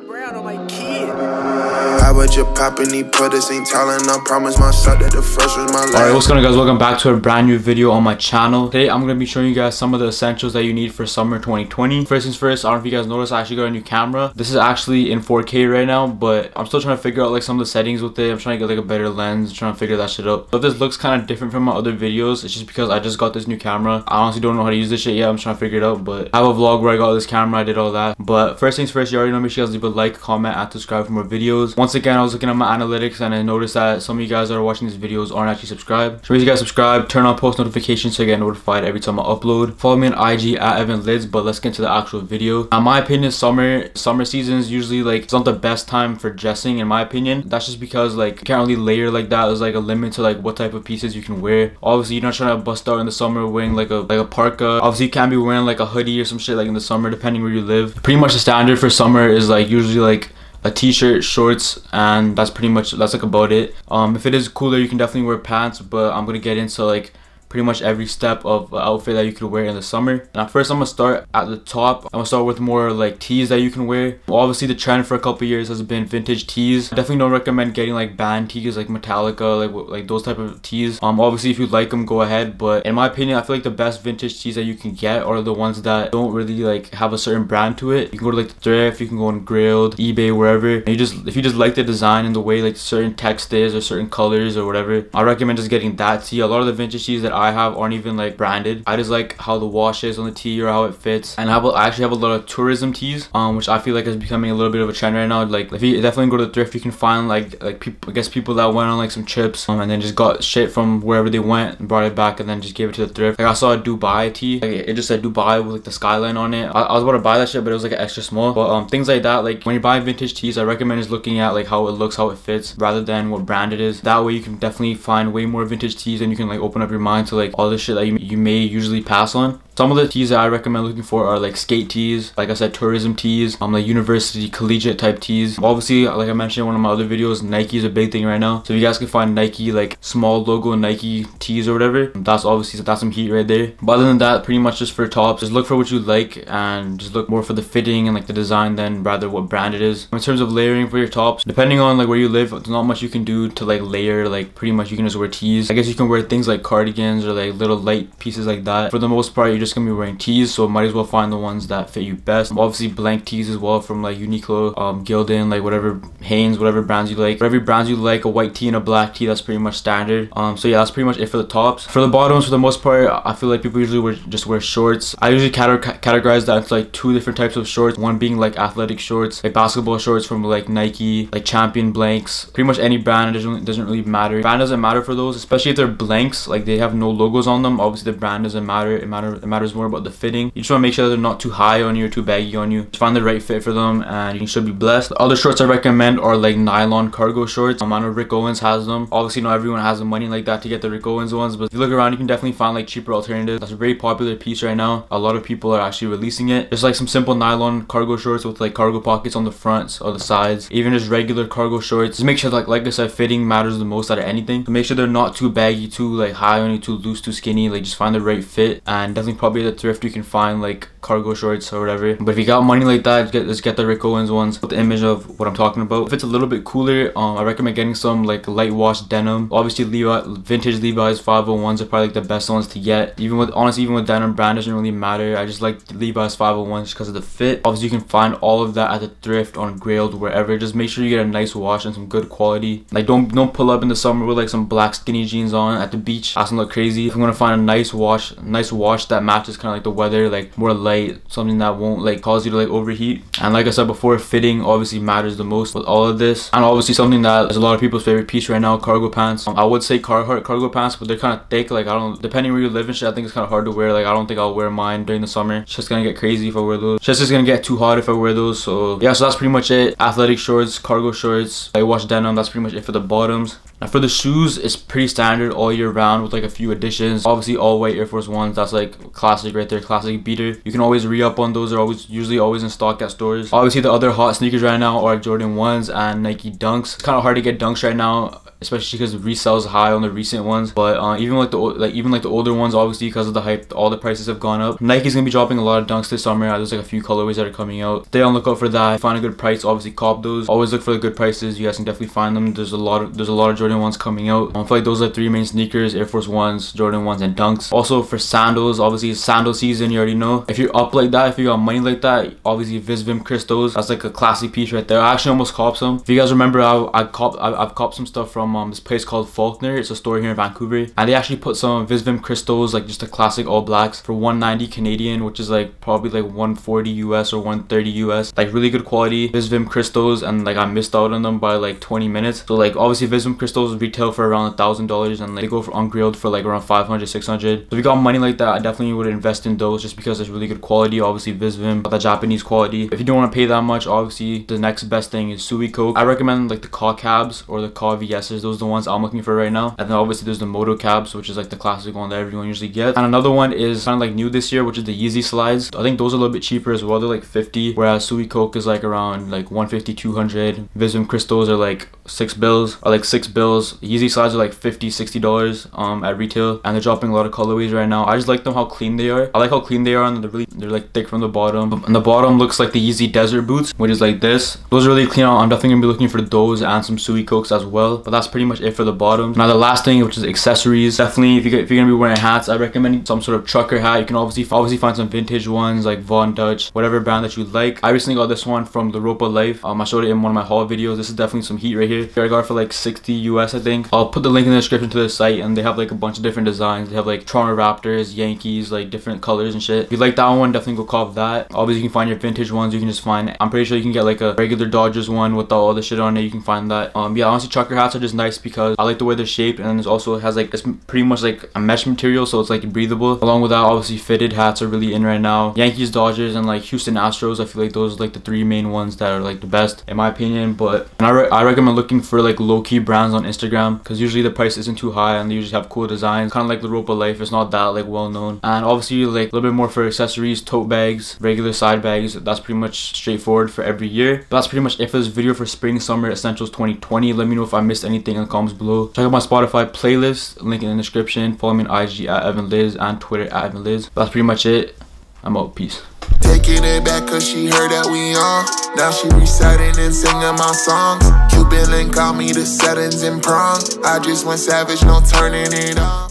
I would just pop and eat pudders, ain't telling, I promise myself that the first was my last. Alright, what's going on, guys? Welcome back to a brand new video on my channel. Today I'm going to be showing you guys some of the essentials that you need for summer 2020. First things first, I don't know if you guys noticed, I actually got a new camera. This is actually in 4K right now, but I'm still trying to figure out like some of the settings with it. I'm trying to get like a better lens, trying to figure that shit out. So if this looks kind of different from my other videos, it's just because I just got this new camera. I honestly don't know how to use this shit yet. I'm trying to figure it out, but I have a vlog where I got this camera, I did all that. But first things first, you already know, make sure you guys leave a like, comment, and subscribe for more videos. Once again, I was looking at my analytics and I noticed that some of you guys that are watching these videos aren't actually subscribed. So make sure you guys subscribe, turn on post notifications so you get notified every time I upload. Follow me on IG at Evan Lids, but let's get into the actual video. In my opinion, summer season is usually like, it's not the best time for dressing in my opinion. That's just because like you can't really layer like that. There's like a limit to like what type of pieces you can wear. Obviously you're not trying to bust out in the summer wearing like a parka. Obviously you can't be wearing like a hoodie or some shit like in the summer, depending where you live. Pretty much the standard for summer is like usually like a t-shirt, shorts, and that's like about it. If it is cooler, you can definitely wear pants, but I'm gonna get into like pretty much every step of outfit that you could wear in the summer. Now first I'm gonna start at the top. I'm gonna start with more like tees that you can wear. Obviously the trend for a couple years has been vintage tees. I definitely don't recommend getting like band tees like Metallica, like those type of tees. Obviously if you like them, go ahead, but in my opinion I feel like the best vintage tees that you can get are the ones that don't really like have a certain brand to it. You can go to like the thrift, you can go on Grailed, eBay, wherever, and if you just like the design and the way like certain text is or certain colors or whatever, I recommend just getting that tee. A lot of the vintage tees that I have aren't even like branded. I just like how the wash is on the tee or how it fits. And I actually have a lot of tourism tees, which I feel like is becoming a little bit of a trend right now. Like if you definitely go to the thrift, you can find like people, I guess people that went on like some trips and then just got shit from wherever they went and brought it back and then just gave it to the thrift. Like I saw a Dubai tee, like it just said Dubai with like the skyline on it. I was about to buy that shit, but it was like an extra small. But things like that, like when you're buying vintage tees, I recommend just looking at like how it looks, how it fits, rather than what brand it is. That way you can definitely find way more vintage tees and you can like open up your mind to like all the shit that you may usually pass on. Some of the tees that I recommend looking for are like skate tees, like I said, tourism tees, like university, collegiate type tees. Obviously, like I mentioned in one of my other videos, Nike is a big thing right now. So if you guys can find Nike, like small logo Nike tees or whatever, that's some heat right there. But other than that, pretty much just for tops, just look for what you like and just look more for the fitting and like the design than rather what brand it is. In terms of layering for your tops, depending on like where you live, there's not much you can do to like layer. Like pretty much you can just wear tees. I guess you can wear things like cardigans or like little light pieces like that. For the most part, you're just gonna be wearing tees, so might as well find the ones that fit you best. Obviously blank tees as well from like Uniqlo, Gildan, like whatever, Hanes, whatever brands you like. For every brand you like, a white tee and a black tee, that's pretty much standard. So yeah, that's pretty much it for the tops. For the bottoms, for the most part, I feel like people usually just wear shorts. I usually categorize that into like two different types of shorts. One being like athletic shorts, like basketball shorts from like Nike, like Champion blanks. Pretty much any brand, it doesn't really matter. Brand doesn't matter for those, especially if they're blanks, like they have no logos on them. Obviously the brand doesn't matter. It matters more about the fitting. You just want to make sure that they're not too high on you or too baggy on you. Just find the right fit for them and you should be blessed. The other shorts I recommend are like nylon cargo shorts. I know Rick Owens has them. Obviously not everyone has the money like that to get the Rick Owens ones, but if you look around, you can definitely find like cheaper alternatives. That's a very popular piece right now. A lot of people are actually releasing it. Just like some simple nylon cargo shorts with like cargo pockets on the fronts or the sides. Even just regular cargo shorts. Just make sure like I said, fitting matters the most out of anything. So make sure they're not too baggy, too like high on you, too loose, too skinny. Like just find the right fit, and definitely probably at the thrift you can find like cargo shorts or whatever. But if you got money like that, let's get the Rick Owens ones with the image of what I'm talking about. If it's a little bit cooler, I recommend getting some like light wash denim. Obviously vintage Levi's 501s are probably like the best ones to get. Even with denim, brand doesn't really matter. I just like Levi's 501s because of the fit. Obviously you can find all of that at the thrift, on Grailed, wherever. Just make sure you get a nice wash and some good quality. Like don't pull up in the summer with like some black skinny jeans on at the beach. That's gonna look crazy. If you want to find a nice wash that matches kind of like the weather, like more light, something that won't like cause you to like overheat. And like I said before, fitting obviously matters the most with all of this. And obviously something that is a lot of people's favorite piece right now, cargo pants. I would say Carhartt cargo pants, but they're kind of thick. Like depending where you live and shit, I think it's kind of hard to wear. Like I don't think I'll wear mine during the summer. It's just gonna get crazy if I wear those. It's just gonna get too hot if I wear those. So yeah, so that's pretty much it. Athletic shorts, cargo shorts, light wash denim, that's pretty much it for the bottoms. Now for the shoes, it's pretty standard all year round with like a few additions. Obviously all white Air Force Ones, that's like classic right there, classic beater. You can always re-up on those. They're usually always in stock at stores. Obviously the other hot sneakers right now are Jordan 1s and Nike Dunks. It's kind of hard to get Dunks right now especially because the resale is high on the recent ones. But even like the older ones, obviously because of the hype, all the prices have gone up. Nike's gonna be dropping a lot of dunks this summer. There's like a few colorways that are coming out. Stay on the lookout for that. Find a good price, obviously cop those. Always look for the good prices. You guys can definitely find them. There's a lot of Jordan 1s coming out. I feel like those are the 3 main sneakers: Air Force 1s, Jordan 1s, and dunks. Also for sandals, obviously it's sandal season, you already know. If you're up like that, if you got money like that, obviously Visvim Crystals, that's like a classic piece right there. I actually almost copped some. If you guys remember, I've copped some stuff from this place called Faulkner. It's a store here in Vancouver, and they actually put some Visvim Crystals, like just a classic all blacks, for $190 Canadian, which is like probably like $140 US or $130 US. Like really good quality Visvim Crystals, and like I missed out on them by like 20 minutes. So like obviously Visvim Crystals retail for around $1,000, and like they go for ungrilled for like around 500, 600. So if you got money like that, I definitely would invest in those just because it's really good quality. Obviously Visvim, the Japanese quality. If you don't want to pay that much, obviously the next best thing is Sui Coke. I recommend like the Ka cabs or the Ka VS's. Those are the ones I'm looking for right now. And then obviously there's the Moto cabs, which is like the classic one that everyone usually gets. And another one is kind of like new this year, which is the Yeezy slides. I think those are a little bit cheaper as well. They're like 50, whereas Sui Coke is like around like 150, 200. Visvim Crystals are like $6. Yeezy slides are like $50, $60 at retail, and they're dropping a lot of colorways right now. I just like them how clean they are. I like how clean they are, and they're like thick from the bottom. And the bottom looks like the Yeezy desert boots, which is like this. Those are really clean. I'm definitely gonna be looking for those and some Sui Cokes as well. But that's pretty much it for the bottom. Now the last thing, which is accessories. Definitely if you're gonna be wearing hats, I recommend some sort of trucker hat. You can obviously find some vintage ones like Von Dutch, whatever brand that you like. I recently got this one from the Ropa Life. I showed it in one of my haul videos. This is definitely some heat right here. I got it for like 60 US, I think. I'll put the link in the description to the site, and they have like a bunch of different designs. They have like Toronto Raptors, Yankees, like different colors and shit. If you like that one, definitely go cop that. Obviously you can find your vintage ones. You can just find, I'm pretty sure you can get like a regular Dodgers one with all the shit on it. You can find that. Yeah, honestly trucker hats are just nice because I like the way they're shaped, and it also has like, it's pretty much like a mesh material, so it's like breathable. Along with that, obviously fitted hats are really in right now. Yankees, Dodgers, and like Houston Astros. I feel like those are like the 3 main ones that are like the best in my opinion. But I recommend looking for like low-key brands on Instagram, because usually the price isn't too high and they usually have cool designs, kind of like the Ropa Life. It's not that like well known. And obviously like a little bit more for accessories: tote bags, regular side bags. That's pretty much straightforward for every year. But that's pretty much it for this video for spring summer essentials 2020. Let me know if I missed anything in the comments below. Check out my Spotify playlist, link in the description. Follow me on IG at EvanLiz and Twitter at EvanLiz. That's pretty much it. I'm out. Peace. Taking it back cause she heard that we on. Now she reciting and singing my songs. Cuban link called me the settings and prong. I just went savage, no turning it on.